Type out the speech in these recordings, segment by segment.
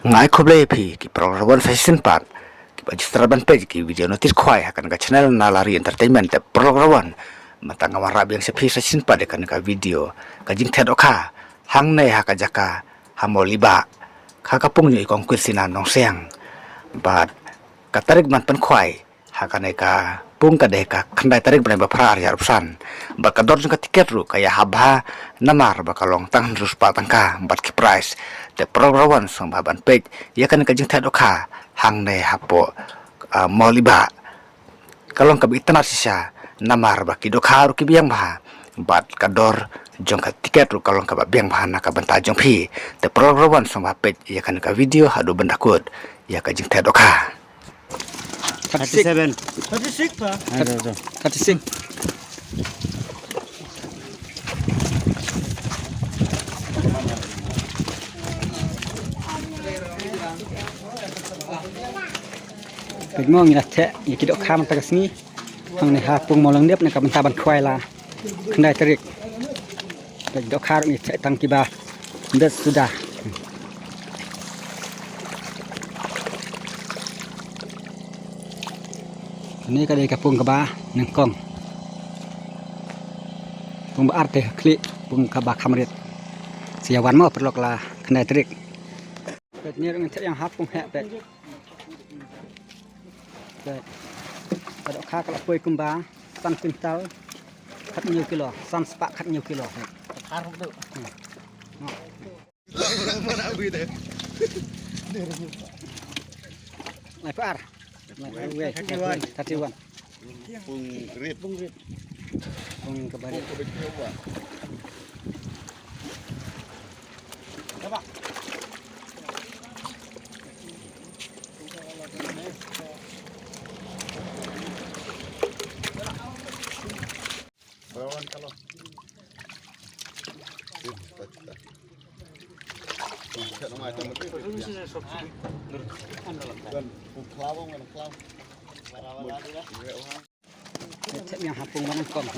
ngai khoble phi ki program fashion part ki register ban page ki video notice khwai hakan ka channel nalari entertainment te program matang awara biang se phi fashion part kan ka video ka jing thet okha hang nei ha ka jaka hamoliba kha ka pung ni kong kwir nong seng bat ka tarik man pen khwai hakan ka pung ka de ka khandai tarik ban ba phra ar san ba ka dor ka tiket ru ka ya habha namar ba ka long tang rus pa tangka bat ki price te program song ba ban page ya kan ka jing thet okha hang nei hapo moliba kalong ka bitana sisa namar ba ki dokharu ki biang ba bat kador jong ka tiket ru kalong ka ba biang ba na ka banta jong phi te program song ba page ya kan ka video hadu benda kod ya ka jing thet okha 37. 36 pa. 36. Mo ngi te ya kidok kham ta kasni hang ne ha pung molang dep ne ka banta ban khwai la khandai tarik dok khar ni te tang kiba ndes sudah ini kadai kapung kaba nengkong pung ba arte klik pung kaba kamrit siawan mau perlok lah kena trik bet ni dengan yang hapung hek bet pada kha kalau pui kumba san pintal kat nhiều kilo san spak kat nhiều kilo Harap tu. Lai par 31 pung rit pung kebarit bawaan kalau yang hapung mana kong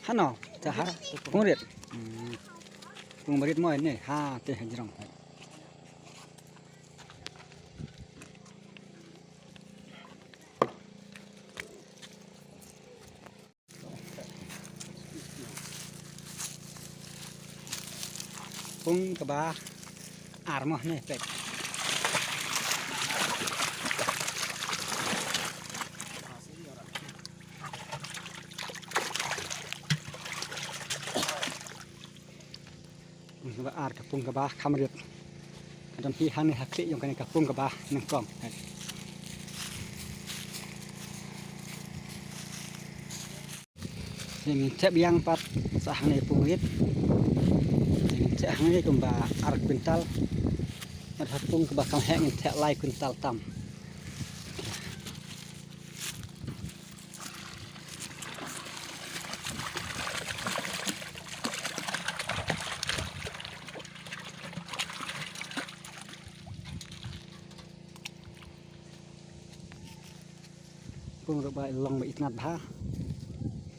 Hano, cahar, pungrit, pungrit mau ini, ha, teh jerong. Pung kebah, armah nih, pek. Ar kapung kebah kamrit dan pihan ni hakli yang kena kapung kebah nengkong ini cek biang pat sahane pungit ini cek hangai kumba ar kuntal ar kapung kebah kam hek ini cek lai kuntal tam pung ba long ba itnat bha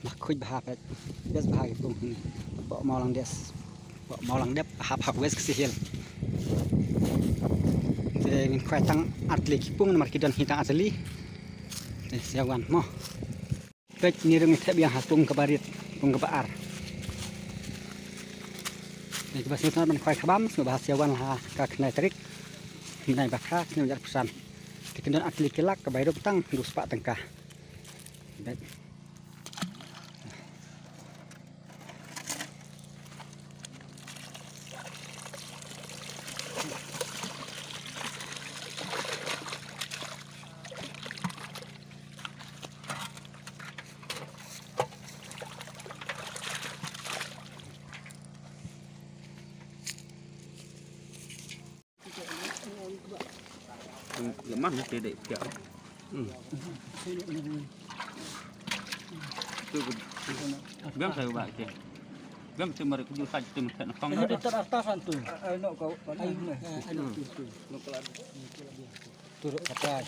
ma khuj bha pet des bha ki pung ni bo molang des bo molang dep hap hap wes ksihil te min khwai tang atli ki pung mar ki don hitang asli te siawan mo pet ni rung te biang ha pung kabarit pung kabar ni bas ni man khwai khabam so ba siawan ha ka knai trik nai ba kha ni jar pesan tikendon atli kilak ka bayro tang dus pak tengkah baik Lemah ni tidak siap. Tu gam saya buat je. Gam tu mari kudu saja tu nak pang. Ada teratasan tu. Nak kau air ni. Turut kapras.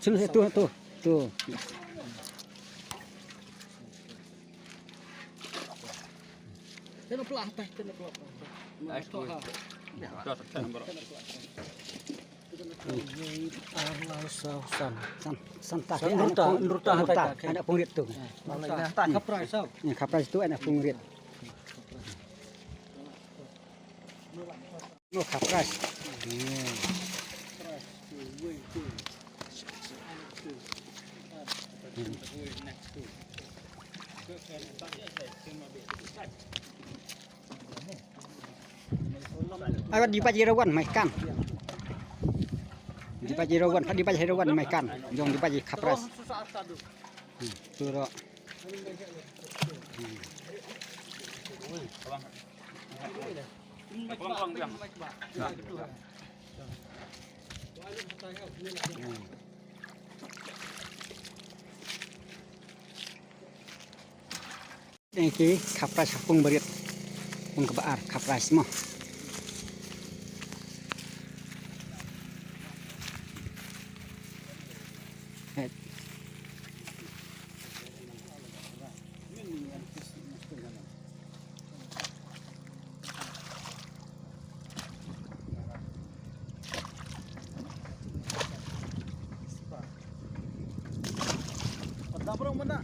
Sini tu. Tengok pelah atas, tengok pelah. Santah. Nurta. Anak pungrit tu. Kapras tau. Ya, kapras tu anak pungrit. No kapras. Awak di Pajirawan maikan. Di Pajirawan maikan. Jong di Paji kapras. Turok. Ini kapras pung berit. Pung kebaar kapras semua. Dah berapa mana?